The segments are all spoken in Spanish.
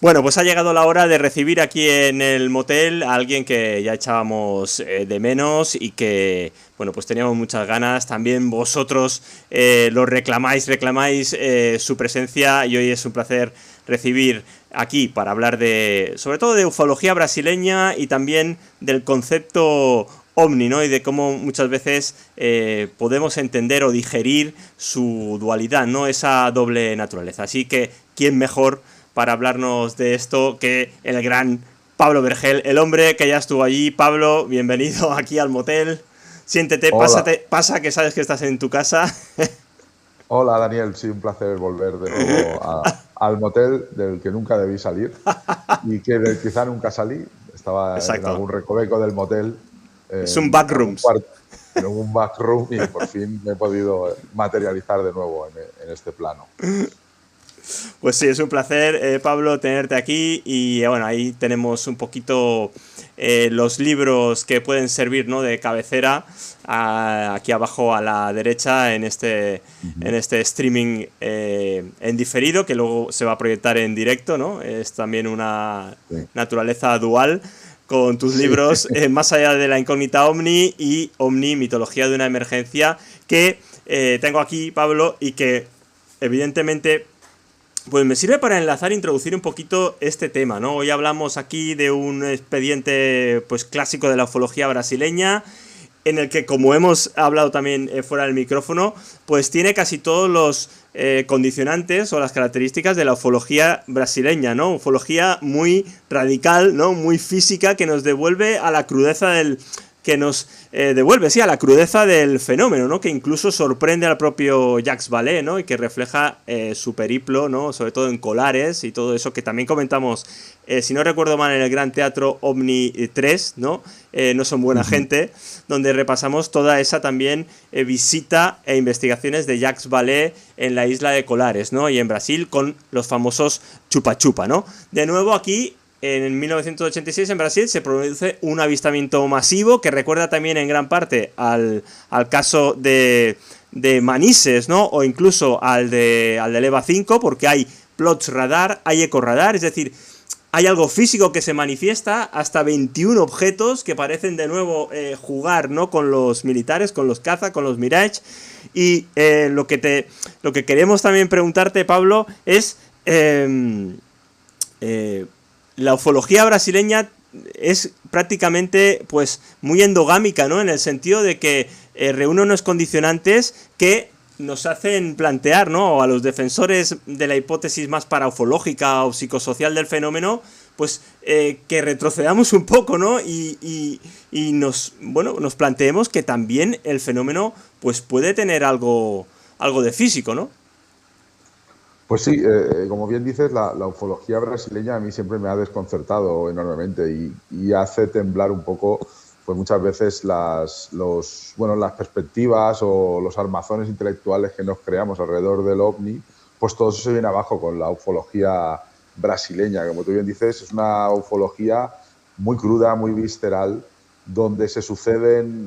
Bueno, pues ha llegado la hora de recibir aquí en el motel a alguien que ya echábamos de menos y que, bueno, pues teníamos muchas ganas. También vosotros lo reclamáis su presencia y hoy es un placer recibir aquí para hablar de, sobre todo de ufología brasileña y también del concepto ovni, ¿no? Y de cómo muchas veces podemos entender o digerir su dualidad, ¿no? Esa doble naturaleza. Así que, ¿quién mejor para hablarnos de esto que el gran Pablo Vergel, el hombre que ya estuvo allí? Pablo, bienvenido aquí al motel. Siéntete, Hola, pasa que sabes que estás en tu casa. hola Daniel, sí, un placer volver de nuevo al motel del que nunca debí salir y que quizá nunca salí. Estaba en Exacto. algún recoveco del motel, Es un en algún backrooms. cuarto, en algún backroom y por fin me he podido materializar de nuevo en este plano. Pues sí, es un placer, Pablo, tenerte aquí y bueno, ahí tenemos un poquito los libros que pueden servir, ¿no?, de cabecera aquí abajo a la derecha Ujú. en este streaming en diferido que luego se va a proyectar en directo, ¿no? Es también una Sí. naturaleza dual con tus Sí. libros Más allá de la incógnita Omni y Omni, mitología de una emergencia, que tengo aquí, Pablo, y que evidentemente pues me sirve para enlazar e introducir un poquito este tema, ¿no? Hoy hablamos aquí de un expediente pues clásico de la ufología brasileña, en el que, como hemos hablado también fuera del micrófono, pues tiene casi todos los condicionantes o las características de la ufología brasileña, ¿no? Ufología muy radical, ¿no? Muy física, que nos devuelve a la crudeza del... que nos devuelve, sí, a la crudeza del fenómeno, ¿no? Que incluso sorprende al propio Jacques Vallée, ¿no? Y que refleja su periplo, ¿no? Sobre todo en Colares y todo eso que también comentamos, si no recuerdo mal, en el Gran Teatro Omni 3, ¿no? No son buena Ujú. gente, donde repasamos toda esa también visita e investigaciones de Jacques Vallée en la isla de Colares, ¿no? Y en Brasil con los famosos chupa chupa, ¿no? De nuevo aquí en 1986 en Brasil se produce un avistamiento masivo que recuerda también en gran parte al caso de Manises, ¿no? O incluso al del EVA 5, porque hay plots radar, hay eco radar, es decir, hay algo físico que se manifiesta, hasta 21 objetos que parecen de nuevo jugar, ¿no?, con los militares, con los caza, con los Mirage. Y lo que queremos también preguntarte, Pablo, es eh, la ufología brasileña es prácticamente pues muy endogámica, ¿no? En el sentido de que reúne unos condicionantes que nos hacen plantear, ¿no?, a los defensores de la hipótesis más paraufológica o psicosocial del fenómeno, pues que retrocedamos un poco, ¿no? Y nos, bueno, nos planteemos que también el fenómeno pues puede tener algo de físico, ¿no? Pues sí, como bien dices, la ufología brasileña a mí siempre me ha desconcertado enormemente y hace temblar un poco, pues muchas veces las perspectivas o los armazones intelectuales que nos creamos alrededor del ovni, pues todo eso se viene abajo con la ufología brasileña. Como tú bien dices, es una ufología muy cruda, muy visceral, donde se suceden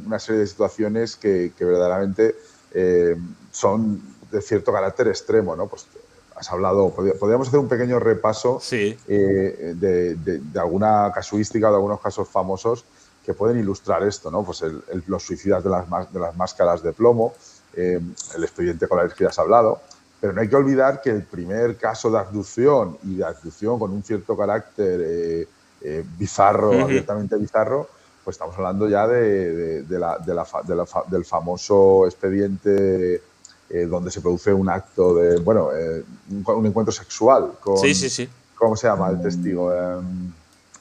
una serie de situaciones que verdaderamente eh, son de cierto carácter extremo, ¿no? Pues has hablado, podríamos hacer un pequeño repaso Sí. de alguna casuística, de algunos casos famosos que pueden ilustrar esto, ¿no? Pues los suicidas de las máscaras de plomo, el expediente con el que ya has hablado, pero no hay que olvidar que el primer caso de abducción y de abducción con un cierto carácter bizarro, Uh -huh. abiertamente bizarro, pues estamos hablando ya del famoso expediente donde se produce un acto de, bueno, un encuentro sexual Sí, con, sí, sí. ¿cómo se llama el testigo?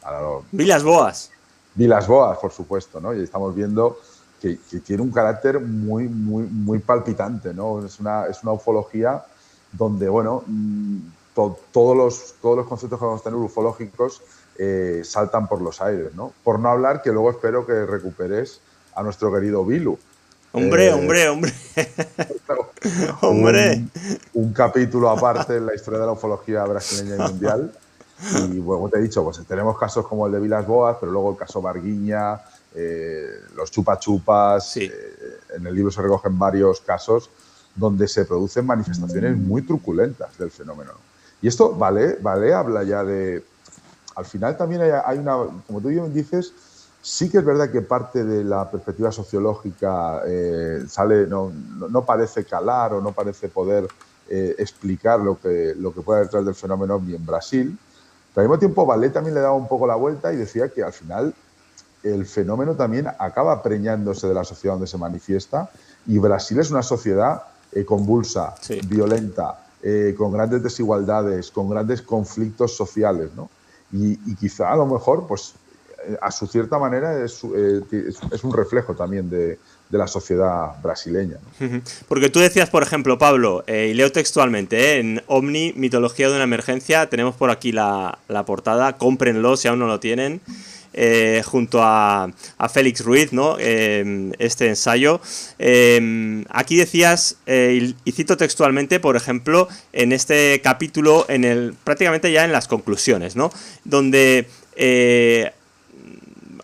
Ahora Vilas Boas. Vilas Boas, por supuesto, ¿no? Y estamos viendo que tiene un carácter muy, muy, muy palpitante, ¿no? Es una ufología donde, bueno, todos los conceptos que vamos a tener ufológicos saltan por los aires, ¿no? Por no hablar que luego espero que recuperes a nuestro querido Vilu. Hombre, Eh, hombre, hombre. Hombre. un, un capítulo aparte en la historia de la ufología brasileña y mundial. Y bueno, te he dicho, pues tenemos casos como el de Vilas Boas, pero luego el caso Barguiña, los chupa chupas. Sí. En el libro se recogen varios casos donde se producen manifestaciones muy truculentas del fenómeno. Y esto vale habla ya de... Al final también hay una... Como tú bien dices, sí que es verdad que parte de la perspectiva sociológica no parece calar o no parece poder explicar lo que puede haber detrás del fenómeno OVNI en Brasil. Pero al mismo tiempo, Vallée también le daba un poco la vuelta y decía que al final el fenómeno también acaba preñándose de la sociedad donde se manifiesta, y Brasil es una sociedad convulsa, Sí. violenta, con grandes desigualdades, con grandes conflictos sociales, ¿no? Y quizá a lo mejor, pues, a su cierta manera es un reflejo también de la sociedad brasileña, ¿no? Porque tú decías, por ejemplo, Pablo, y leo textualmente, en OVNI, mitología de una emergencia, tenemos por aquí la portada, cómprenlo si aún no lo tienen, junto a Félix Ruiz, ¿no? Este ensayo. Aquí decías, y cito textualmente, por ejemplo, en este capítulo, prácticamente ya en las conclusiones, ¿no? Donde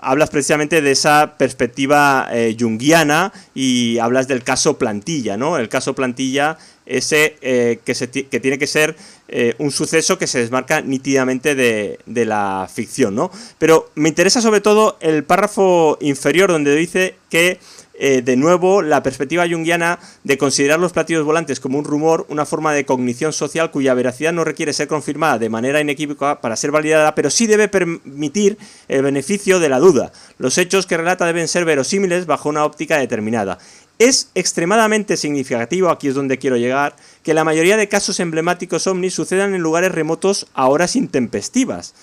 hablas precisamente de esa perspectiva junguiana y hablas del caso Plantilla, ¿no? El caso Plantilla, ese que tiene que ser un suceso que se desmarca nítidamente de la ficción, ¿no? Pero me interesa sobre todo el párrafo inferior donde dice que de nuevo, la perspectiva junguiana de considerar los platillos volantes como un rumor, una forma de cognición social cuya veracidad no requiere ser confirmada de manera inequívoca para ser validada, pero sí debe permitir el beneficio de la duda. Los hechos que relata deben ser verosímiles bajo una óptica determinada. Es extremadamente significativo, aquí es donde quiero llegar, que la mayoría de casos emblemáticos ovnis sucedan en lugares remotos a horas intempestivas.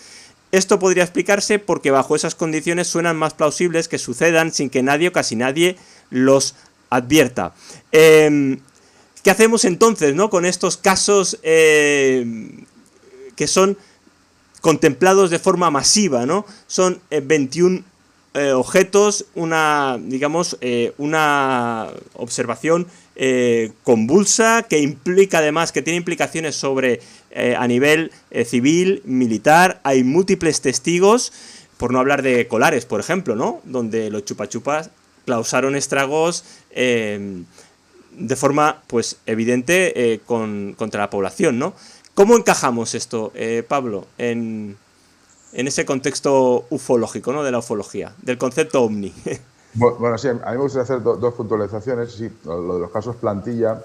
Esto podría explicarse porque bajo esas condiciones suenan más plausibles que sucedan sin que nadie o casi nadie los advierta. ¿Qué hacemos entonces, ¿no? Con estos casos que son contemplados de forma masiva, ¿no? Son 21 objetos, una observación convulsa que implica además, que tiene implicaciones sobre a nivel civil, militar, hay múltiples testigos, por no hablar de Colares, por ejemplo, ¿no? Donde los chupachupas causaron estragos de forma, pues, evidente contra la población, ¿no? ¿Cómo encajamos esto, Pablo, en ese contexto ufológico, ¿no? De la ufología, del concepto OVNI? Bueno, sí, a mí me gustaría hacer dos puntualizaciones. Sí, lo de los casos Plantilla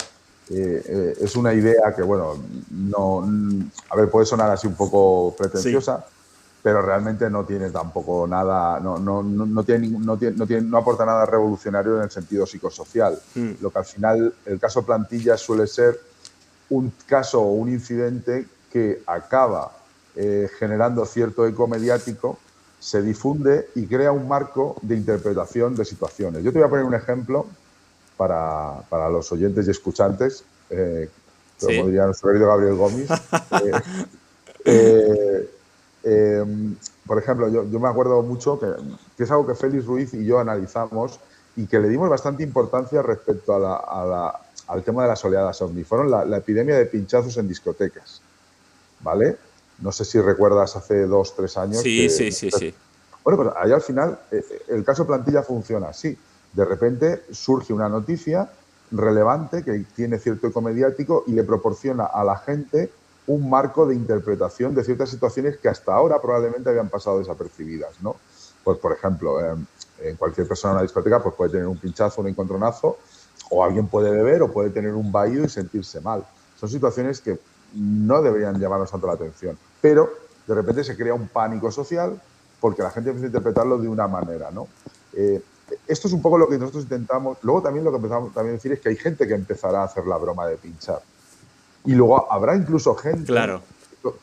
es una idea que, bueno, a ver, puede sonar así un poco pretenciosa, sí, pero realmente no tiene tampoco nada, no aporta nada revolucionario en el sentido psicosocial. Lo que al final, el caso Plantilla suele ser un caso o un incidente que acaba generando cierto eco mediático, se difunde y crea un marco de interpretación de situaciones. Yo te voy a poner un ejemplo para los oyentes y escuchantes, como diría nuestro querido Gabriel Gómez. Por ejemplo, yo me acuerdo mucho que es algo que Félix Ruiz y yo analizamos y que le dimos bastante importancia respecto al tema de las oleadas OVNI. Fueron la epidemia de pinchazos en discotecas, ¿vale? No sé si recuerdas hace 2 o 3 años. Sí. Bueno, pues ahí al final el caso Plantilla funciona así. De repente surge una noticia relevante que tiene cierto eco mediático y le proporciona a la gente un marco de interpretación de ciertas situaciones que hasta ahora probablemente habían pasado desapercibidas, ¿no? Pues, por ejemplo, en cualquier persona en una discoteca pues puede tener un pinchazo, un encontronazo, o alguien puede beber o puede tener un vaído y sentirse mal. Son situaciones que no deberían llamarnos tanto la atención, pero de repente se crea un pánico social porque la gente empieza a interpretarlo de una manera, ¿no? Esto es un poco lo que nosotros intentamos. Luego también lo que empezamos también a decir es que hay gente que empezará a hacer la broma de pinchar. Y luego habrá incluso gente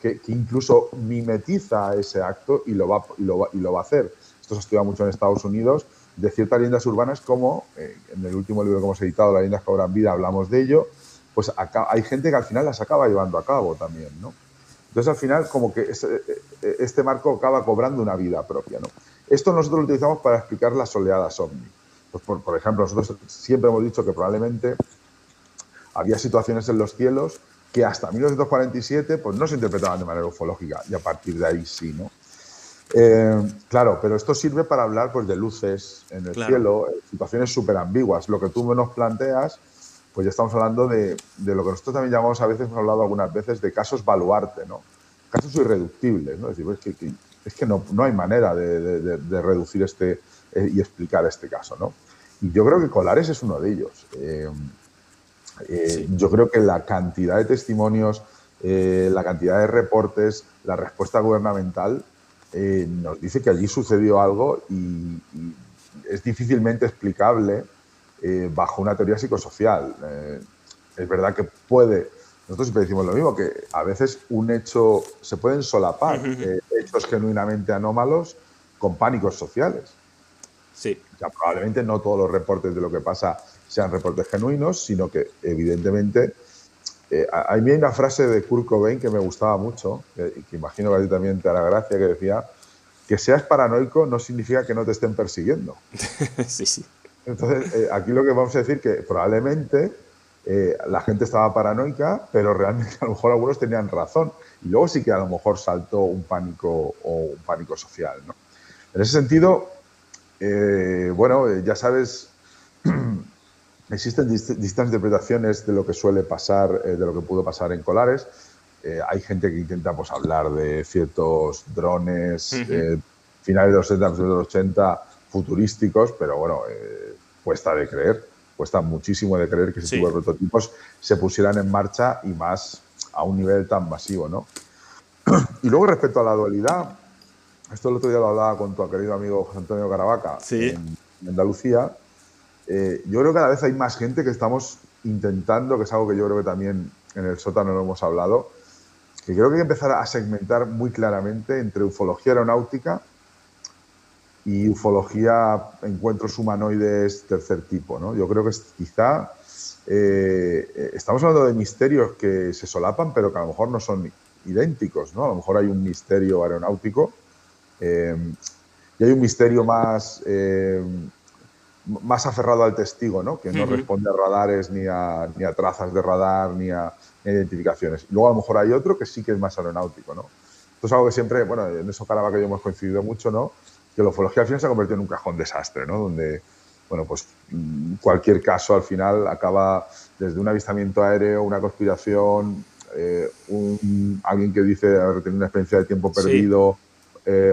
que incluso mimetiza ese acto y lo va a hacer. Esto se estudia mucho en Estados Unidos, de ciertas leyendas urbanas como, en el último libro que hemos editado, Las leyendas que cobran vida, hablamos de ello, pues hay gente que al final las acaba llevando a cabo también, ¿no? Entonces, al final, como que este marco acaba cobrando una vida propia, ¿no? Esto nosotros lo utilizamos para explicar las oleadas OVNI. Pues por ejemplo, nosotros siempre hemos dicho que probablemente había situaciones en los cielos que hasta 1947 pues no se interpretaban de manera ufológica, y a partir de ahí sí, ¿no? Claro, pero esto sirve para hablar pues de luces en el cielo, situaciones súper ambiguas. Lo que tú nos planteas pues ya estamos hablando de lo que nosotros también llamamos, a veces hemos hablado algunas veces, de casos baluarte, ¿no? Casos irreductibles, ¿no? Es decir, es que no hay manera de reducir y explicar este caso, ¿no? Y yo creo que Colares es uno de ellos. Sí. Yo creo que la cantidad de testimonios, la cantidad de reportes, la respuesta gubernamental nos dice que allí sucedió algo y es difícilmente explicable bajo una teoría psicosocial. Es verdad que nosotros siempre decimos lo mismo, que a veces un hecho, se pueden solapar hechos genuinamente anómalos con pánicos sociales. Sí. O sea, probablemente no todos los reportes de lo que pasa sean reportes genuinos, sino que evidentemente a mí hay una frase de Kurt Cobain que me gustaba mucho, que imagino que a ti también te hará gracia, que decía que seas paranoico no significa que no te estén persiguiendo. Sí, sí. Entonces, aquí lo que vamos a decir que probablemente la gente estaba paranoica, pero realmente a lo mejor algunos tenían razón. Y luego sí que a lo mejor saltó un pánico o un pánico social, ¿no? En ese sentido, bueno, ya sabes, existen distintas interpretaciones de lo que suele pasar, de lo que pudo pasar en Colares. Hay gente que intenta pues, hablar de ciertos drones finales de los 70, de los 80, futurísticos, pero bueno, cuesta de creer, cuesta muchísimo de creer que ese tipo de prototipos se pusieran en marcha y más a un nivel tan masivo, ¿no? Y luego respecto a la dualidad, esto el otro día lo hablaba con tu querido amigo José Antonio Caravaca en Andalucía. Yo creo que cada vez hay más gente que estamos intentando, que es algo que yo creo que también en el sótano lo hemos hablado, que creo que hay que empezar a segmentar muy claramente entre ufología aeronáutica y ufología, encuentros humanoides tercer tipo, ¿no? Yo creo que quizá estamos hablando de misterios que se solapan, pero que a lo mejor no son idénticos, ¿no? A lo mejor hay un misterio aeronáutico y hay un misterio más aferrado al testigo, ¿no? Que no responde a radares ni a trazas de radar ni a identificaciones. Y luego a lo mejor hay otro que sí que es más aeronáutico, ¿no? Esto es algo que siempre, bueno, en eso Caravaca y yo hemos coincidido mucho, ¿no? Que la ufología al final se ha convertido en un cajón desastre, ¿no? Donde, bueno, pues cualquier caso al final acaba desde un avistamiento aéreo, una conspiración, alguien que dice haber tenido una experiencia de tiempo perdido,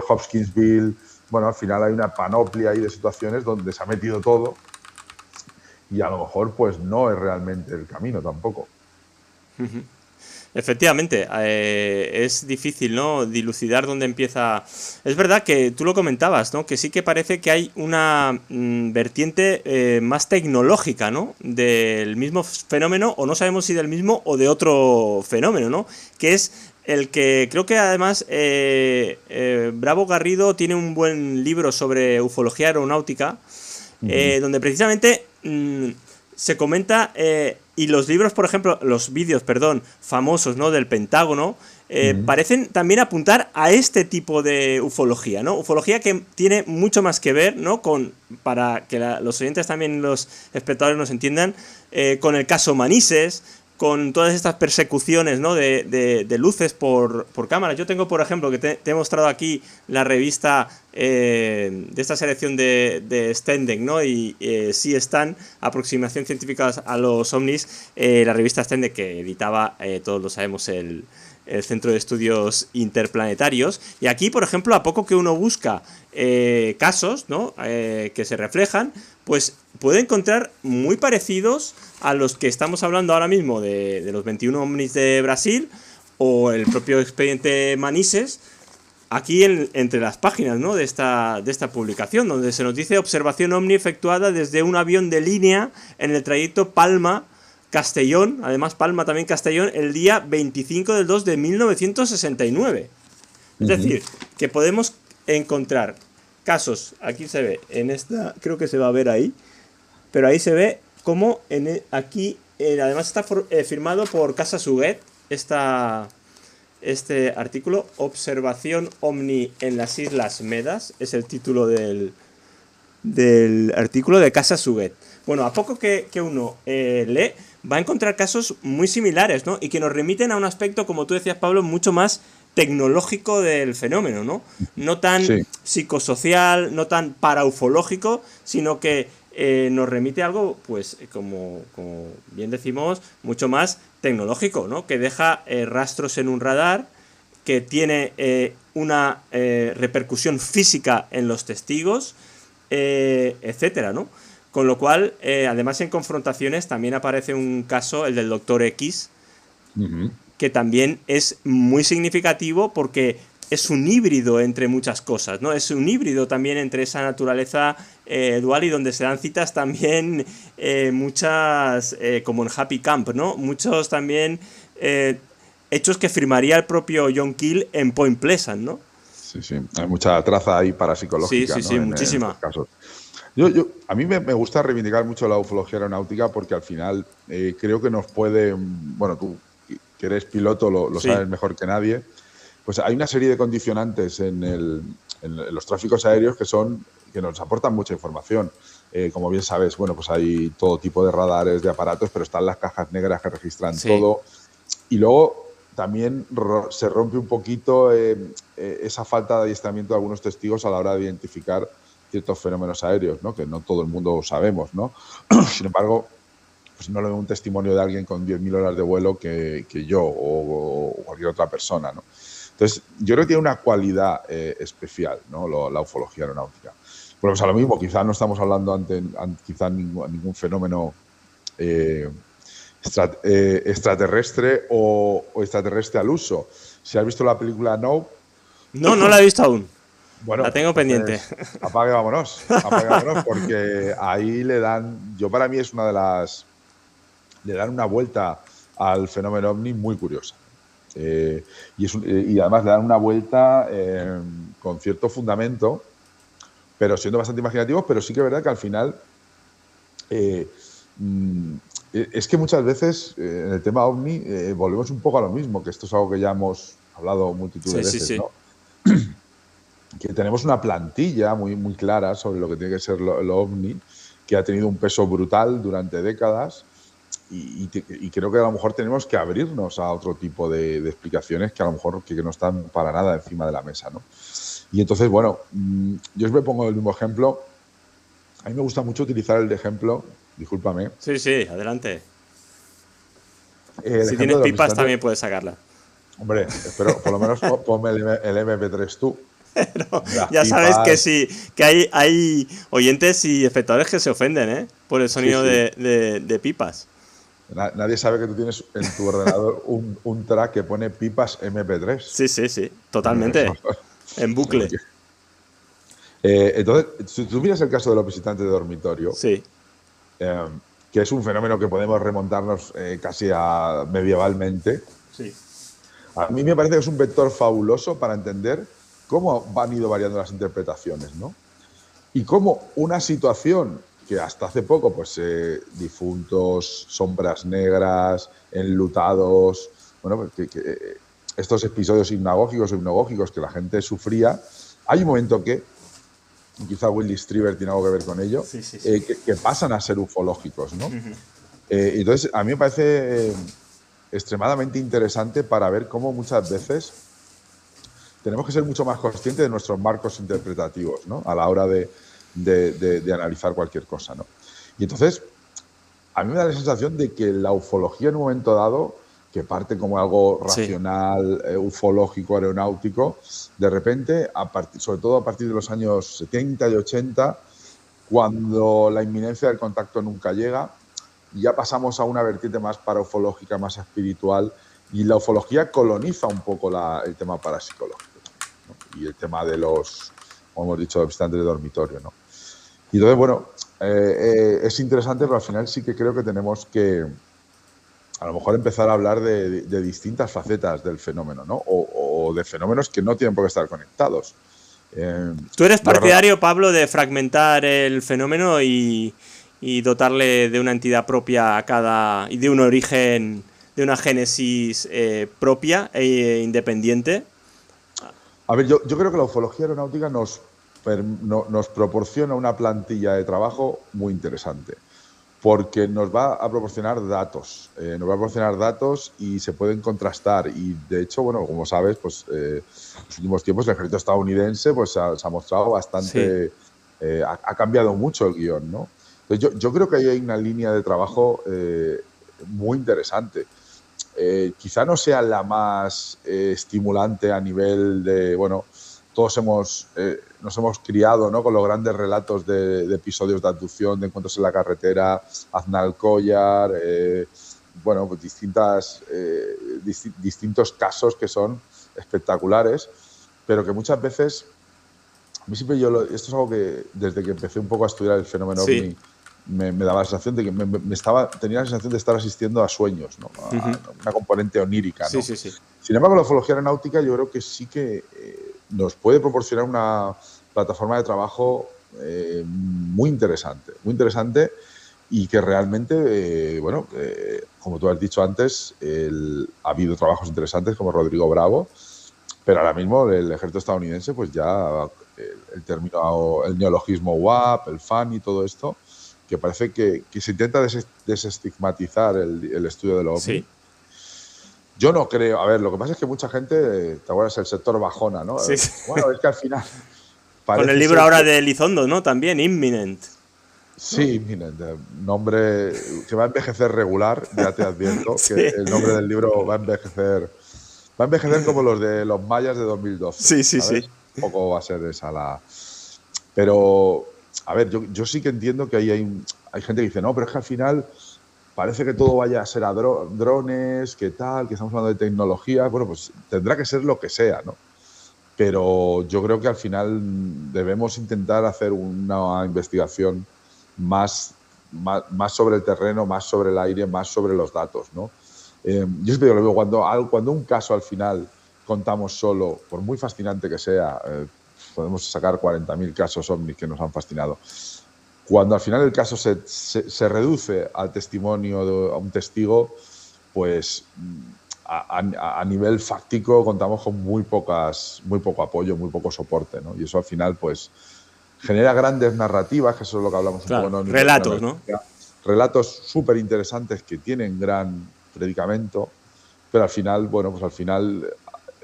Hopkinsville. Bueno, al final hay una panoplia ahí de situaciones donde se ha metido todo y a lo mejor pues no es realmente el camino tampoco. Efectivamente, es difícil, ¿no? Dilucidar dónde empieza. Es verdad que tú lo comentabas, ¿no? Que sí que parece que hay una vertiente más tecnológica, ¿no? Del mismo fenómeno, o no sabemos si del mismo o de otro fenómeno, ¿no? Que es el que creo que además Bravo Garrido tiene un buen libro sobre ufología aeronáutica, donde precisamente se comenta, y los libros, por ejemplo, los vídeos, perdón, famosos, ¿no? Del Pentágono, parecen también apuntar a este tipo de ufología, ¿no? Ufología que tiene mucho más que ver, ¿no? Para que los oyentes también, los espectadores nos entiendan, con el caso Manises, con todas estas persecuciones, ¿no? de luces por cámara. Yo tengo, por ejemplo, que te he mostrado aquí la revista de esta selección de Stendek, ¿no? Y sí están, aproximación científica a los ovnis, la revista Stendek que editaba, todos lo sabemos, el Centro de Estudios Interplanetarios. Y aquí, por ejemplo, a poco que uno busca casos, ¿no? Que se reflejan, pues puede encontrar muy parecidos a los que estamos hablando ahora mismo de los 21 ovnis de Brasil o el propio expediente Manises, aquí entre las páginas, ¿no? de esta publicación, donde se nos dice observación ovni efectuada desde un avión de línea en el trayecto Palma-Castellón, además Palma también Castellón, el día 25 del 2 de 1969. Es decir, que podemos encontrar casos, aquí se ve, en esta, creo que se va a ver ahí, pero ahí se ve como aquí, además está firmado por Casa Suguet, este artículo, Observación OVNI en las Islas Medas, es el título del artículo de Casa Suguet. Bueno, a poco que uno lee, va a encontrar casos muy similares, ¿no? Y que nos remiten a un aspecto, como tú decías, Pablo, mucho más tecnológico del fenómeno, ¿no? No tan psicosocial, no tan paraufológico, sino que nos remite a algo, pues, como bien decimos, mucho más tecnológico, ¿no? Que deja rastros en un radar, que tiene una repercusión física en los testigos, etcétera, ¿no? Con lo cual, además en confrontaciones también aparece un caso, el del Doctor X, que también es muy significativo porque es un híbrido entre muchas cosas, ¿no? Es un híbrido también entre esa naturaleza dual, y donde se dan citas también muchas, como en Happy Camp, ¿no? Muchos también hechos que firmaría el propio John Keel en Point Pleasant, ¿no? Sí, sí. Hay mucha traza ahí parapsicológica, sí, ¿no? sí, En muchísima. estos casos. A mí me gusta reivindicar mucho la ufología aeronáutica porque al final creo que nos puede, bueno, tú que eres piloto lo Sí. sabes mejor que nadie, pues hay una serie de condicionantes en los tráficos aéreos que nos aportan mucha información. Como bien sabes, bueno, pues hay todo tipo de radares, de aparatos, pero están las cajas negras que registran todo. Y luego también se rompe un poquito esa falta de adiestramiento de algunos testigos a la hora de identificar ciertos fenómenos aéreos, ¿no? Que no todo el mundo sabemos, ¿no? Sin embargo, pues no lo veo un testimonio de alguien con 10.000 horas de vuelo que yo o cualquier otra persona, ¿no? Entonces, yo creo que tiene una cualidad especial, ¿no? La ufología aeronáutica. Pues a lo mismo, quizás no estamos hablando ante ningún fenómeno extraterrestre o extraterrestre al uso. Si has visto la película No. No la he visto aún. Bueno, la tengo pendiente. Apague, vámonos, porque ahí para mí es una de las, le dan una vuelta al fenómeno ovni muy curiosa. Y además le dan una vuelta con cierto fundamento, pero siendo bastante imaginativos, pero sí que es verdad que al final es que muchas veces en el tema ovni volvemos un poco a lo mismo, que esto es algo que ya hemos hablado multitud de veces, ¿no? Que tenemos una plantilla muy, muy clara sobre lo que tiene que ser lo ovni, que ha tenido un peso brutal durante décadas, y creo que a lo mejor tenemos que abrirnos a otro tipo de explicaciones que a lo mejor que no están para nada encima de la mesa, ¿no? Y entonces, bueno, yo os me pongo el mismo ejemplo. A mí me gusta mucho utilizar el ejemplo, discúlpame. Sí, adelante. Si tienes pipas también puedes sacarla. Hombre, espero, por lo menos ponme el MP3 tú. Pero ya sabes que sí, que hay oyentes y espectadores que se ofenden, por el sonido de pipas. Nadie sabe que tú tienes en tu ordenador un track que pone pipas MP3. Sí, totalmente. En bucle. Entonces, si tú miras el caso de los visitantes de dormitorio, que es un fenómeno que podemos remontarnos casi a medievalmente, a mí me parece que es un vector fabuloso para entender cómo han ido variando las interpretaciones, ¿no? Y cómo una situación que hasta hace poco, pues difuntos, sombras negras, enlutados, bueno, estos episodios hipnagógicos o hipnogógicos que la gente sufría, hay un momento que, quizá Willy Strieber tiene algo que ver con ello, que pasan a ser ufológicos, ¿no? Entonces, a mí me parece extremadamente interesante para ver cómo muchas veces tenemos que ser mucho más conscientes de nuestros marcos interpretativos, ¿no? A la hora de analizar cualquier cosa, ¿no? Y entonces, a mí me da la sensación de que la ufología en un momento dado, que parte como algo racional, ufológico, aeronáutico, de repente, sobre todo a partir de los años 70 y 80, cuando la inminencia del contacto nunca llega, ya pasamos a una vertiente más paraufológica, más espiritual, y la ufología coloniza un poco el tema parapsicológico, ¿no? Y el tema de los, como hemos dicho, visitantes de dormitorio, ¿no? Y entonces, bueno, es interesante, pero al final sí que creo que tenemos que a lo mejor empezar a hablar de distintas facetas del fenómeno, ¿no? O de fenómenos que no tienen por qué estar conectados. ¿Tú eres partidario, Pablo, de fragmentar el fenómeno y dotarle de una entidad propia a cada, y de un origen, de una génesis propia e independiente? A ver, yo creo que la ufología aeronáutica nos proporciona una plantilla de trabajo muy interesante, porque nos va a proporcionar datos, y se pueden contrastar. Y de hecho, bueno, como sabes, pues en los últimos tiempos el ejército estadounidense pues se ha mostrado bastante, ha cambiado mucho el guión, ¿no? Entonces, yo creo que ahí hay una línea de trabajo muy interesante. Quizá no sea la más estimulante a nivel de, bueno, todos nos hemos criado, ¿no?, con los grandes relatos de episodios de abducción, de encuentros en la carretera, Aznalcóllar, bueno, pues distintos casos que son espectaculares, pero que muchas veces, a mí siempre esto es algo que desde que empecé un poco a estudiar el fenómeno Sí. OVNI, me daba la sensación de que tenía la sensación de estar asistiendo a sueños, ¿no?, a una componente onírica, Sí, ¿no? sí, sí. Sin embargo, la ufología aeronáutica yo creo que sí que nos puede proporcionar una plataforma de trabajo muy interesante y que realmente, bueno, como tú has dicho antes, ha habido trabajos interesantes como Rodrigo Bravo, pero ahora mismo el ejército estadounidense, pues ya el término, el neologismo WAP, el FAN y todo esto, que parece que se intenta desestigmatizar el estudio del OVNI. Sí. Yo no creo. A ver, lo que pasa es que mucha gente, ¿te acuerdas? El sector bajona, ¿no? Sí. Bueno, es que al final Con el parece libro ser ahora que, de Elizondo, ¿no? También, Imminent. sí, miren, nombre que va a envejecer regular, ya te advierto, que Sí. el nombre del libro va a envejecer como los de los mayas de 2012, Sí, sí, ¿sabes? sí. Un poco va a ser esa la... Pero, a ver, yo sí que entiendo que ahí hay gente que dice, no, pero es que al final parece que todo vaya a ser a drones, que tal, que estamos hablando de tecnología. Bueno, pues tendrá que ser lo que sea, ¿no? Pero yo creo que al final debemos intentar hacer una investigación más sobre el terreno, más sobre el aire, más sobre los datos, ¿no? Yo siempre lo veo, cuando un caso al final contamos solo, por muy fascinante que sea, podemos sacar 40.000 casos ovnis que nos han fascinado. Cuando al final el caso se reduce al testimonio a un testigo, pues a nivel fáctico contamos con muy poco apoyo, muy poco soporte, ¿no? Y eso al final pues genera grandes narrativas, que eso es lo que hablamos un Claro. poco en Relatos, ¿no? relatos súper interesantes que tienen gran predicamento, pero al final, bueno, pues al final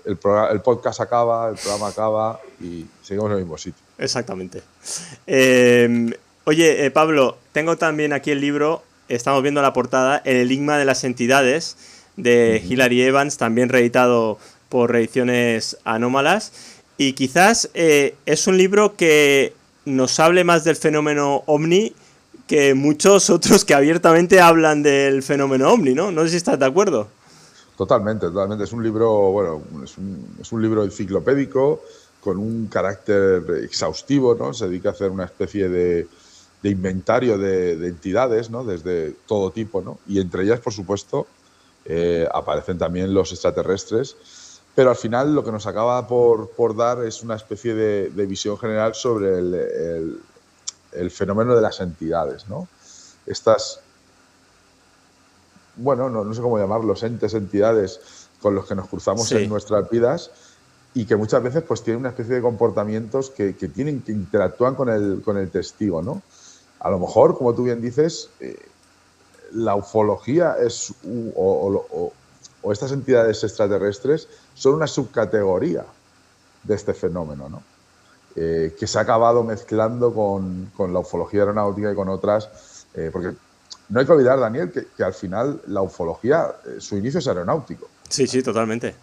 el podcast acaba, el programa acaba y seguimos en el mismo sitio. Exactamente. Oye, Pablo, tengo también aquí el libro, estamos viendo la portada, El enigma de las entidades, de Hilary Evans, también reeditado por Reediciones Anómalas. Y quizás es un libro que nos hable más del fenómeno OVNI que muchos otros que abiertamente hablan del fenómeno OVNI, ¿no? No sé si estás de acuerdo. Totalmente. Es un libro, bueno, es un libro enciclopédico con un carácter exhaustivo, ¿no? Se dedica a hacer una especie de inventario de entidades, ¿no? Desde todo tipo, ¿no? Y entre ellas, por supuesto, aparecen también los extraterrestres, pero al final lo que nos acaba por dar es una especie de visión general sobre el fenómeno de las entidades, ¿no? Estas, bueno, no sé cómo llamarlos, entidades con los que nos cruzamos en Sí. nuestras vidas y que muchas veces pues tienen una especie de comportamientos que interactúan con el testigo, ¿no? A lo mejor, como tú bien dices, la ufología o estas entidades extraterrestres son una subcategoría de este fenómeno, ¿no? Que se ha acabado mezclando con la ufología aeronáutica y con otras, porque no hay que olvidar, Daniel, que al final la ufología, su inicio es aeronáutico. Sí, sí, totalmente.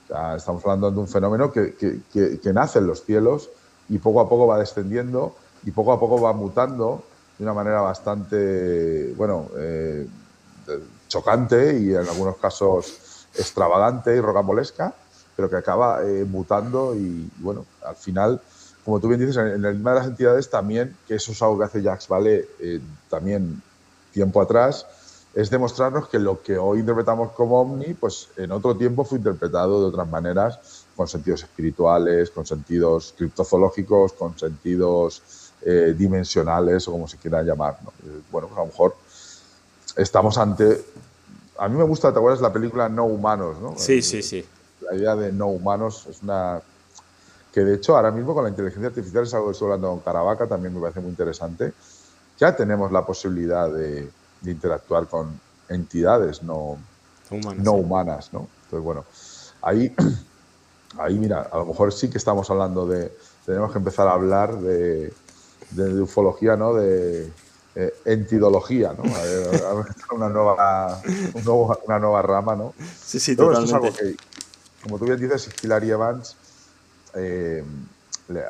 O sea, estamos hablando de un fenómeno que nace en los cielos y poco a poco va descendiendo y poco a poco va mutando de una manera bastante, bueno, chocante y en algunos casos extravagante y rocambolesca, pero que acaba mutando y, bueno, al final, como tú bien dices, en el tema de las entidades también, que eso es algo que hace Jacques Vallée también tiempo atrás, es demostrarnos que lo que hoy interpretamos como ovni, pues en otro tiempo fue interpretado de otras maneras, con sentidos espirituales, con sentidos criptozoológicos, con sentidos dimensionales o como se quiera llamar, ¿no? Bueno, pues a lo mejor estamos ante... A mí me gusta, ¿te acuerdas la película No Humanos, ¿no? Sí, sí, sí. La idea de no humanos es una... que de hecho ahora mismo con la inteligencia artificial es algo que estoy hablando con Caravaca, también me parece muy interesante. Ya tenemos la posibilidad de interactuar con entidades no humanas, ¿no? Entonces, bueno, ahí mira, a lo mejor sí que estamos hablando tenemos que empezar a hablar de ufología, ¿no? entidología, ¿no? Una nueva rama, ¿no? Sí, sí, Pero esto es totalmente. algo que, como tú bien dices, Hilary Evans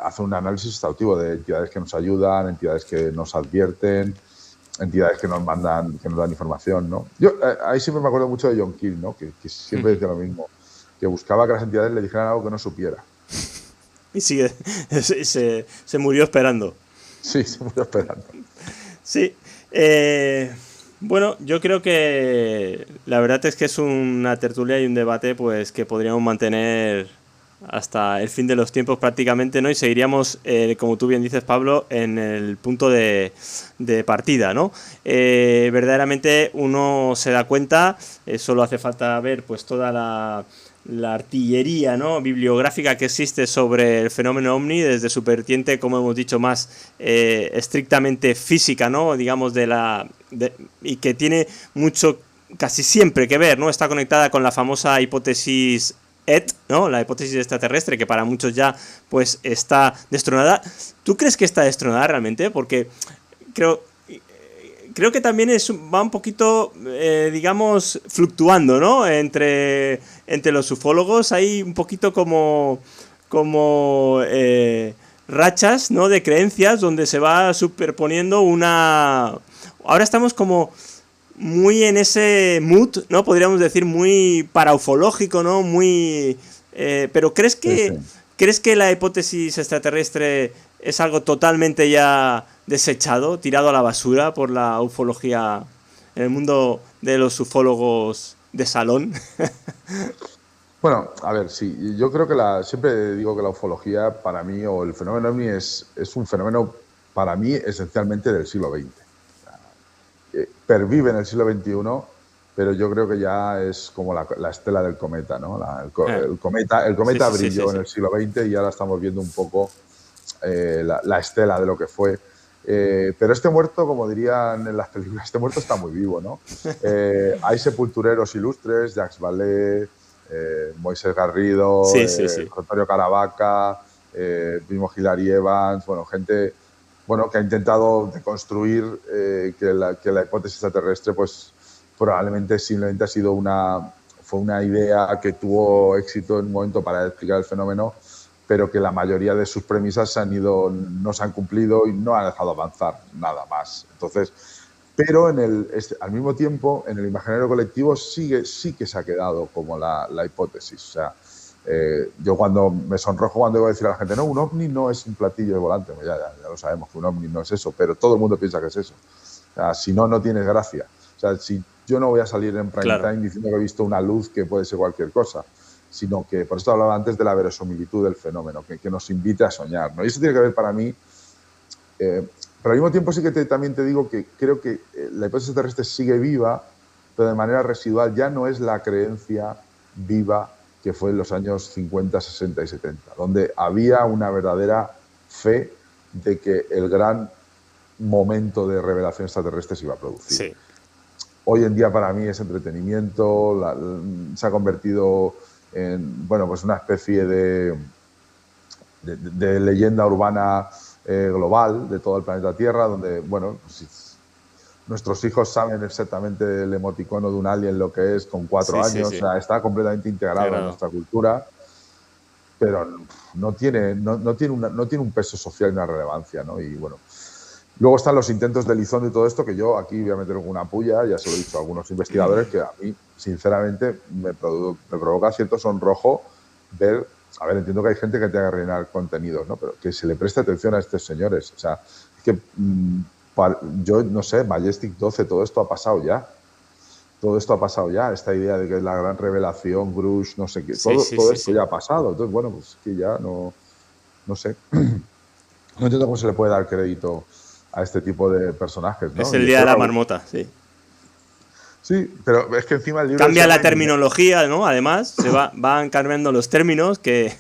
hace un análisis exhaustivo de entidades que nos ayudan, entidades que nos advierten, entidades que nos mandan, que nos dan información, ¿no? Yo ahí siempre me acuerdo mucho de John Keel, ¿no? Que siempre decía lo mismo, que buscaba que las entidades le dijeran algo que no supiera. Y sigue, se murió esperando. Sí, se murió esperando. Sí. Bueno, yo creo que la verdad es que es una tertulia y un debate pues que podríamos mantener hasta el fin de los tiempos prácticamente, ¿no? Y seguiríamos, como tú bien dices, Pablo, en el punto de partida, ¿no? Verdaderamente uno se da cuenta, solo hace falta ver pues toda la artillería, ¿no?, bibliográfica que existe sobre el fenómeno ovni, desde su vertiente, como hemos dicho, más estrictamente física, ¿no?, digamos, y que tiene mucho, casi siempre que ver, ¿no?, está conectada con la famosa hipótesis ¿no?, la hipótesis extraterrestre, que para muchos ya pues está destronada. ¿Tú crees que está destronada realmente? Porque creo que también va un poquito, digamos, fluctuando, ¿no? Entre los ufólogos hay un poquito como rachas, ¿no?, de creencias donde se va superponiendo una... Ahora estamos como muy en ese mood, ¿no? Podríamos decir muy paraufológico, ¿no? Muy... pero ¿crees que la hipótesis extraterrestre es algo totalmente ya desechado, tirado a la basura por la ufología en el mundo de los ufólogos de salón? Bueno, a ver, sí, yo creo que siempre digo que la ufología para mí, o el fenómeno ovni, es un fenómeno para mí esencialmente del siglo XX. Pervive en el siglo XXI, pero yo creo que ya es como la estela del cometa, ¿no? El cometa brilló en el siglo XX y ahora estamos viendo un poco la estela de lo que fue. Pero este muerto, como dirían en las películas, este muerto está muy vivo, ¿no? Hay sepultureros ilustres, Jacques Vallée, Moisés Garrido, Antonio Caravaca, mismo Hilary Evans, bueno, gente... Bueno, que ha intentado deconstruir que la hipótesis extraterrestre, pues probablemente simplemente fue una idea que tuvo éxito en un momento para explicar el fenómeno, pero que la mayoría de sus premisas no se han cumplido y no han dejado avanzar nada más. Entonces, pero al mismo tiempo, en el imaginario colectivo sí que se ha quedado como la hipótesis. O sea, yo cuando me sonrojo cuando digo a decir a la gente, no, un ovni no es un platillo de volante, ya lo sabemos que un ovni no es eso, pero todo el mundo piensa que es eso. O sea, si no, no tienes gracia. O sea, si yo no voy a salir en prime time diciendo que he visto una luz que puede ser cualquier cosa, sino que, por eso hablaba antes de la verosimilitud del fenómeno, que nos invite a soñar, ¿no? Y eso tiene que ver para mí, pero al mismo tiempo sí que también te digo que creo que la hipótesis terrestre sigue viva, pero de manera residual. Ya no es la creencia viva que fue en los años 50, 60 y 70, donde había una verdadera fe de que el gran momento de revelación extraterrestre se iba a producir. Sí. Hoy en día para mí es entretenimiento, se ha convertido en, bueno, pues una especie de leyenda urbana global de todo el planeta Tierra, donde, bueno, pues, nuestros hijos saben exactamente el emoticono de un alien lo que es con 4 años, o sea, está completamente integrado en nuestra cultura, pero no tiene un peso social y una relevancia, ¿no? Y bueno, luego están los intentos de Elizondo y todo esto, que yo aquí voy a meter una pulla, ya se lo he dicho a algunos investigadores, que a mí, sinceramente, me provoca cierto sonrojo ver. A ver, entiendo que hay gente que tenga que rellenar contenidos, ¿no? Pero que se le preste atención a estos señores. O sea, es que yo no sé, Majestic 12, todo esto ha pasado ya. Todo esto ha pasado ya. Esta idea de que es la gran revelación, Grush, no sé qué. Todo esto ya ha pasado. Entonces, bueno, pues que ya no sé. No entiendo cómo se le puede dar crédito a este tipo de personajes, ¿no? Es el día de la marmota, sí. Sí, pero es que encima el libro... Cambia la terminología, ¿no? Además, van cambiando los términos que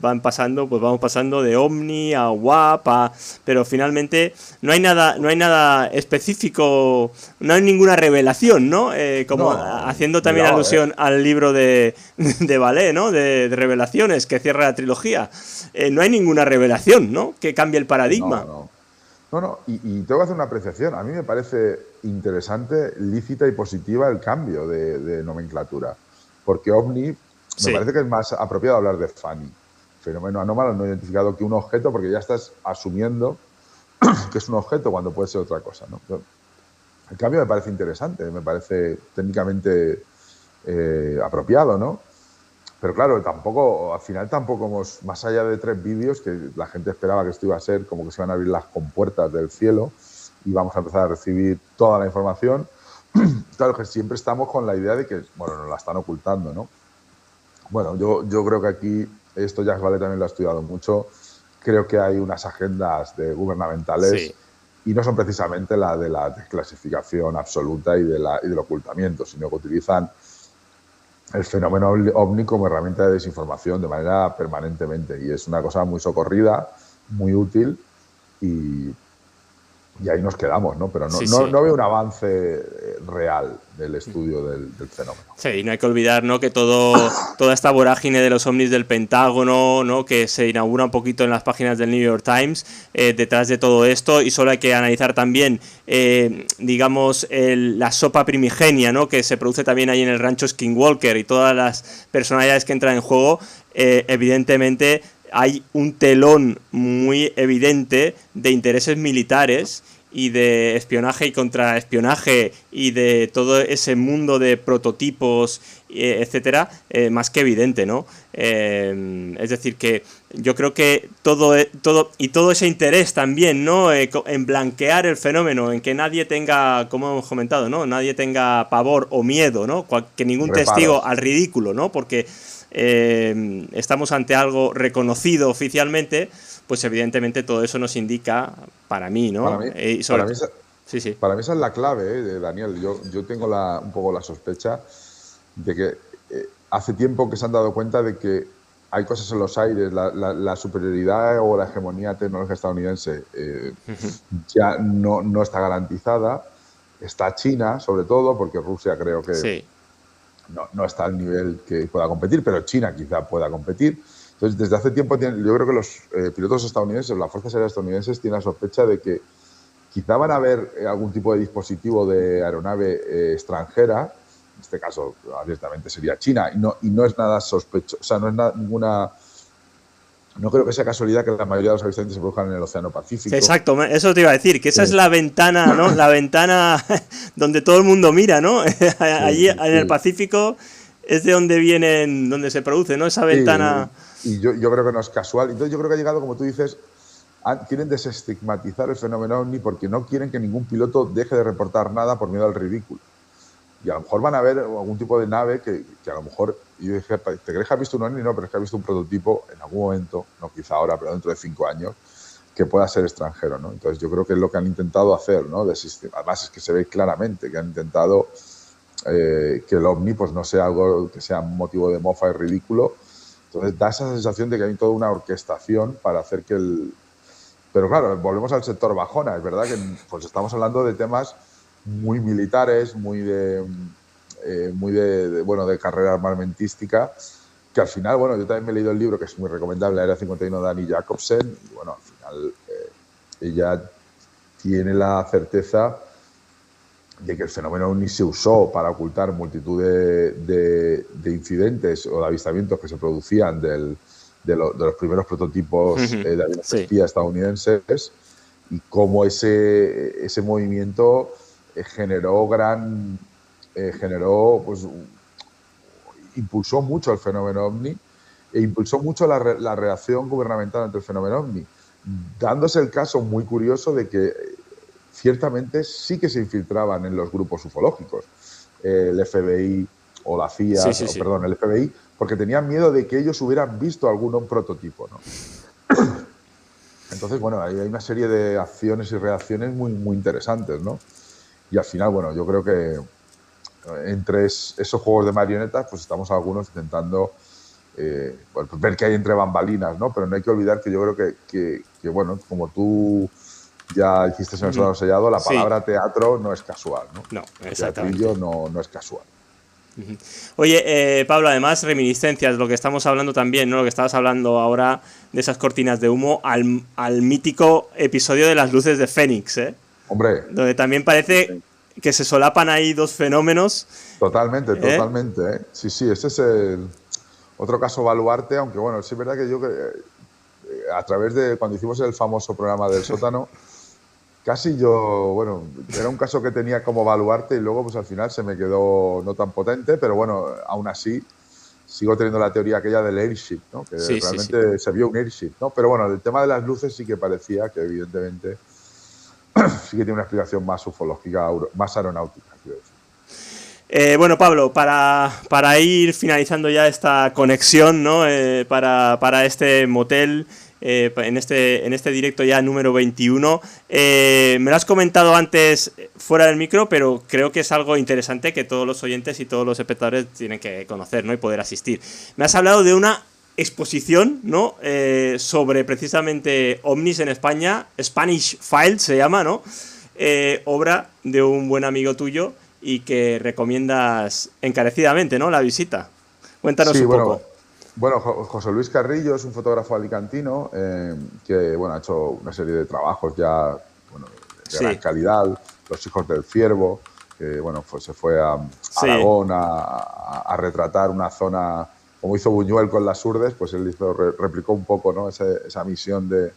van pasando, pues vamos pasando de ovni a WAP, pero finalmente no hay nada específico, no hay ninguna revelación, ¿no? Haciendo también alusión al libro de Vallée, ¿no? De revelaciones que cierra la trilogía. No hay ninguna revelación, ¿no?, que cambie el paradigma. No. No, no, y tengo que hacer una apreciación. A mí me parece interesante, lícita y positiva el cambio de nomenclatura. Porque OVNI me Sí, parece que es más apropiado hablar de FANI, fenómeno anómalo no identificado, que un objeto, porque ya estás asumiendo que es un objeto cuando puede ser otra cosa, ¿no? El cambio me parece interesante, me parece técnicamente apropiado, ¿no? Pero claro, tampoco, al final tampoco hemos, más allá de 3 vídeos, que la gente esperaba que esto iba a ser como que se van a abrir las compuertas del cielo y vamos a empezar a recibir toda la información. Claro que siempre estamos con la idea de que, bueno, nos la están ocultando, ¿no? Bueno, yo creo que aquí, esto Jacques Vallée también lo ha estudiado mucho, creo que hay unas agendas sí. gubernamentales y no son precisamente la de la desclasificación absoluta y del ocultamiento, sino que utilizan el fenómeno ovni como herramienta de desinformación de manera permanentemente. Y es una cosa muy socorrida, muy útil y, y ahí nos quedamos, ¿no? Pero Sí, sí. no veo un avance real del estudio del fenómeno. Sí, y no hay que olvidar, ¿no?, que toda esta vorágine de los ovnis del Pentágono, ¿no?, que se inaugura un poquito en las páginas del New York Times, detrás de todo esto, y solo hay que analizar también, digamos, la sopa primigenia, ¿no?, que se produce también ahí en el rancho Skinwalker, y todas las personalidades que entran en juego, evidentemente hay un telón muy evidente de intereses militares y de espionaje y contraespionaje y de todo ese mundo de prototipos, etcétera, más que evidente, ¿no? Es decir, que yo creo que todo ese interés también, ¿no?, en blanquear el fenómeno, en que nadie tenga, como hemos comentado, ¿no?, nadie tenga pavor o miedo, ¿no?, que ningún testigo Reparos. al ridículo, ¿no?, porque estamos ante algo reconocido oficialmente, pues evidentemente todo eso nos indica, para mí, Para ¿no? mí, Y sobre para mí, Sí, sí. para mí esa es la clave, Daniel. Yo tengo un poco la sospecha de que hace tiempo que se han dado cuenta de que hay cosas en los aires, la superioridad o la hegemonía tecnológica estadounidense ya no está garantizada. Está China, sobre todo, porque Rusia creo que Sí. no está al nivel que pueda competir, pero China quizá pueda competir. Entonces, desde hace tiempo, yo creo que los pilotos estadounidenses, las fuerzas aéreas estadounidenses, tienen la sospecha de que quizá van a haber algún tipo de dispositivo de aeronave extranjera, en este caso abiertamente sería China, y no es nada sospechoso, o sea, no es ninguna. No creo que sea casualidad que la mayoría de los avistamientos se produzcan en el Océano Pacífico. Exacto, eso te iba a decir, que esa es la ventana, ¿no? La ventana donde todo el mundo mira, ¿no? Allí en el Sí, Pacífico es de donde vienen, donde se produce, ¿no? Esa sí, ventana. y yo creo que no es casual. Entonces yo creo que ha llegado, como tú dices, quieren desestigmatizar el fenómeno OVNI porque no quieren que ningún piloto deje de reportar nada por miedo al ridículo. Y a lo mejor van a ver algún tipo de nave que a lo mejor, yo dije, ¿te crees que has visto un OVNI? No, pero es que has visto un prototipo en algún momento, no quizá ahora, pero dentro de 5 años, que pueda ser extranjero, ¿no? Entonces yo creo que es lo que han intentado hacer, ¿no? Además es que se ve claramente que han intentado que el OVNI pues no sea algo que sea motivo de mofa y ridículo. Entonces da esa sensación de que hay toda una orquestación para hacer que el... Pero claro, volvemos al sector bajona, es verdad que pues estamos hablando de temas muy militares, bueno, de carrera armamentística, que al final, bueno, yo también me he leído el libro que es muy recomendable, Área 51 de Annie Jacobsen, y bueno, al final ella tiene la certeza de que el fenómeno OVNI se usó para ocultar multitud de incidentes o de avistamientos que se producían de los primeros prototipos de aviones Sí. espía estadounidenses y cómo ese movimiento generó pues impulsó mucho el fenómeno OVNI e impulsó mucho la reacción gubernamental ante el fenómeno OVNI, dándose el caso muy curioso de que ciertamente sí que se infiltraban en los grupos ufológicos, el FBI o la CIA, Sí, sí, sí. perdón, el FBI, porque tenían miedo de que ellos hubieran visto algún prototipo, ¿no? Entonces, bueno, hay una serie de acciones y reacciones muy interesantes, ¿no? Y al final, bueno, yo creo que entre esos juegos de marionetas, pues estamos algunos intentando bueno, pues ver qué hay entre bambalinas, ¿no? Pero no hay que olvidar que yo creo que bueno, como tú ya hiciste en el Soldado Sellado, la Sí. palabra teatro no es casual, ¿no? No, El exactamente. teatrillo no es casual. Oye, Pablo, además, reminiscencias, lo que estamos hablando también, ¿no? Lo que estabas hablando ahora de esas cortinas de humo, al mítico episodio de las luces de Fénix, ¿eh? Hombre. Donde también parece que se solapan ahí dos fenómenos. Totalmente, totalmente, ¿eh? Sí, sí, ese es el otro caso baluarte, aunque bueno, sí es verdad que yo a través de cuando hicimos el famoso programa del sótano, casi yo, bueno, era un caso que tenía como baluarte y luego pues al final se me quedó no tan potente, pero bueno, aún así sigo teniendo la teoría aquella del airship, ¿no? Que Sí, realmente se vio un airship, ¿no? Pero bueno, el tema de las luces sí que parecía que evidentemente sí que tiene una explicación más ufológica, más aeronáutica, quiero decir. Bueno, Pablo, para ir finalizando ya esta conexión, ¿no? Para este motel, en este directo ya número 21, me lo has comentado antes fuera del micro, pero creo que es algo interesante que todos los oyentes y todos los espectadores tienen que conocer, ¿no? Y poder asistir. Me has hablado de una exposición, ¿no? Sobre precisamente ovnis en España, Spanish Files se llama, ¿no? Obra de un buen amigo tuyo y que recomiendas encarecidamente, ¿no? La visita. Cuéntanos Sí, un poco. Bueno, José Luis Carrillo es un fotógrafo alicantino que bueno, ha hecho una serie de trabajos ya bueno, de gran calidad. Los hijos del ciervo, que bueno, pues se fue a Aragón a retratar una zona, como hizo Buñuel con las Urdes, pues él replicó un poco, ¿no? esa misión de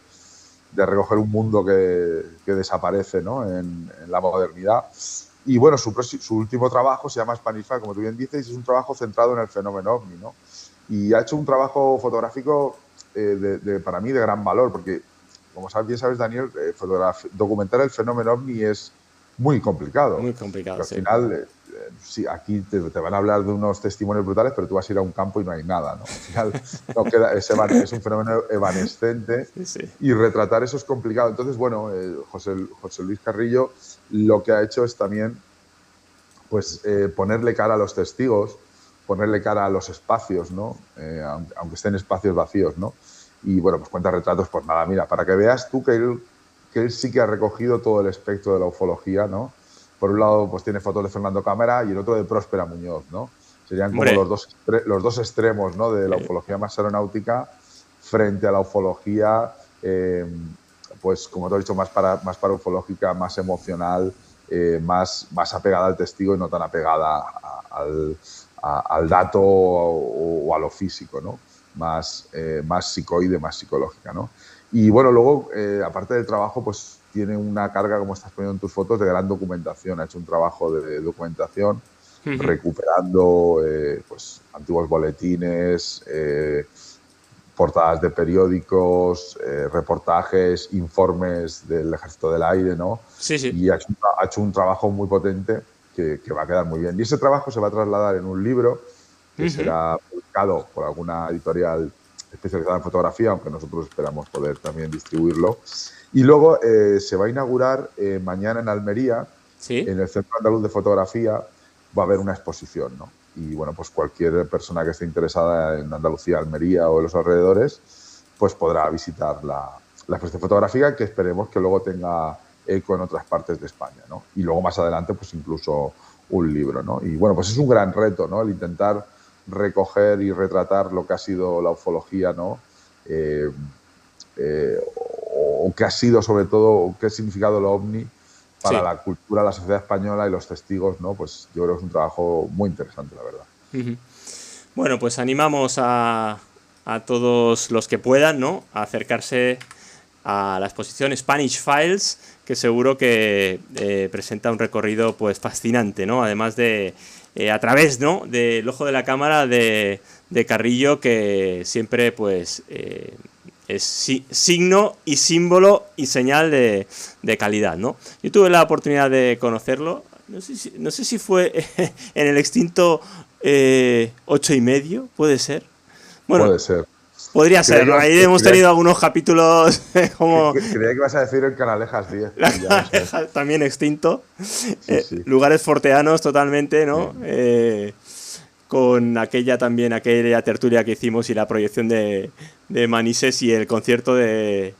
recoger un mundo que desaparece, ¿no? en la modernidad. Y bueno, su último trabajo se llama Spanish Files, como tú bien dices, y es un trabajo centrado en el fenómeno ovni, ¿no? Y ha hecho un trabajo fotográfico para mí de gran valor, porque, como bien sabes, Daniel, documentar el fenómeno ovni es muy complicado. Muy complicado, al final, sí, aquí te van a hablar de unos testimonios brutales, pero tú vas a ir a un campo y no hay nada, ¿no? Al final no queda, es un fenómeno evanescente y retratar eso es complicado. Entonces, bueno, José Luis Carrillo lo que ha hecho es también pues, ponerle cara a los testigos, ponerle cara a los espacios, ¿no? Aunque estén espacios vacíos, ¿no? Y bueno, pues cuenta retratos, pues nada, mira, para que veas tú que él sí que ha recogido todo el espectro de la ufología, ¿no? Por un lado, pues tiene fotos de Fernando Cámara y el otro de Próspera Muñoz, ¿no? Serían como los dos extremos, ¿no? De la ufología más aeronáutica frente a la ufología, pues como te he dicho, más para ufológica, más emocional, más apegada al testigo y no tan apegada al dato o a lo físico, ¿no? Más psicoide, más psicológica, ¿no? Y bueno, luego, aparte del trabajo, pues tiene una carga, como estás poniendo en tus fotos, de gran documentación. Ha hecho un trabajo de documentación recuperando pues, antiguos boletines, portadas de periódicos, reportajes, informes del Ejército del Aire, ¿no? Sí, sí. Y ha hecho un trabajo muy potente que va a quedar muy bien. Y ese trabajo se va a trasladar en un libro que será publicado por alguna editorial especializada en fotografía, aunque nosotros esperamos poder también distribuirlo. Y luego se va a inaugurar mañana en Almería, en el Centro Andaluz de Fotografía, va a haber una exposición, ¿no? Y bueno, pues cualquier persona que esté interesada en Andalucía, Almería o en los alrededores, pues podrá visitar la exposición fotográfica, que esperemos que luego tenga eco en otras partes de España, ¿no? Y luego más adelante, pues incluso un libro, ¿no? Y bueno, pues es un gran reto, ¿no? El intentar recoger y retratar lo que ha sido la ufología, ¿no? O qué ha sido, sobre todo, qué ha significado el ovni para la cultura, la sociedad española y los testigos, ¿no? Pues yo creo que es un trabajo muy interesante, la verdad. Bueno, pues animamos a todos los que puedan, ¿no? A acercarse a la exposición Spanish Files, que seguro que presenta un recorrido pues fascinante, ¿no? Además de a través, ¿no? Del ojo de la cámara de Carrillo, que siempre pues es signo y símbolo y señal de calidad, ¿no? Yo tuve la oportunidad de conocerlo, no sé si fue en el extinto 8,5, ¿puede ser? Bueno, puede ser. Podría ser, ¿no? Ahí hemos tenido algunos capítulos como... Creía que ibas a decir el Canalejas 10. También extinto. Sí. Lugares forteanos totalmente, ¿no? Sí. Con aquella tertulia que hicimos y la proyección de Manises y el concierto de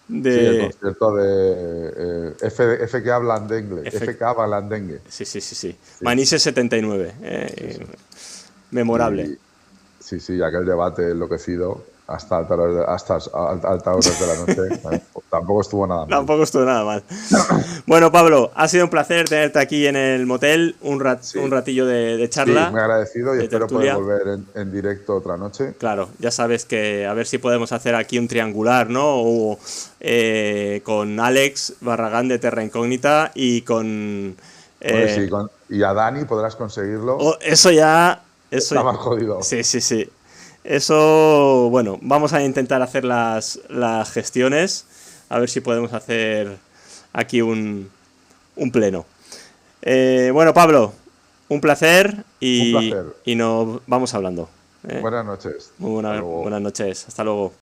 Sí, el de concierto de FK Blandengue. F- FK Blandengue. sí, sí, sí, sí. Sí, Manises 79. sí, sí. Memorable. Y sí, sí, aquel debate enloquecido hasta horas de la noche tampoco estuvo nada mal. Tampoco estuvo nada mal. Bueno, Pablo, ha sido un placer tenerte aquí en el motel, un Sí, ratillo de sí, charla, muy agradecido y de espero poder tertulia. volver en directo otra noche. Claro, ya sabes que a ver si podemos hacer aquí un triangular, ¿no? O, con Alex Barragán de Terra Incógnita y con... Hombre, sí, eh, y a Dani podrás conseguirlo. eso ya... Eso, Está más jodido. sí, sí, sí. Eso, bueno, vamos a intentar hacer las gestiones, a ver si podemos hacer aquí un pleno. Bueno, Pablo, un placer Un placer. y nos vamos hablando. ¿Eh? Buenas noches. Muy Hasta luego. buenas noches. Hasta luego.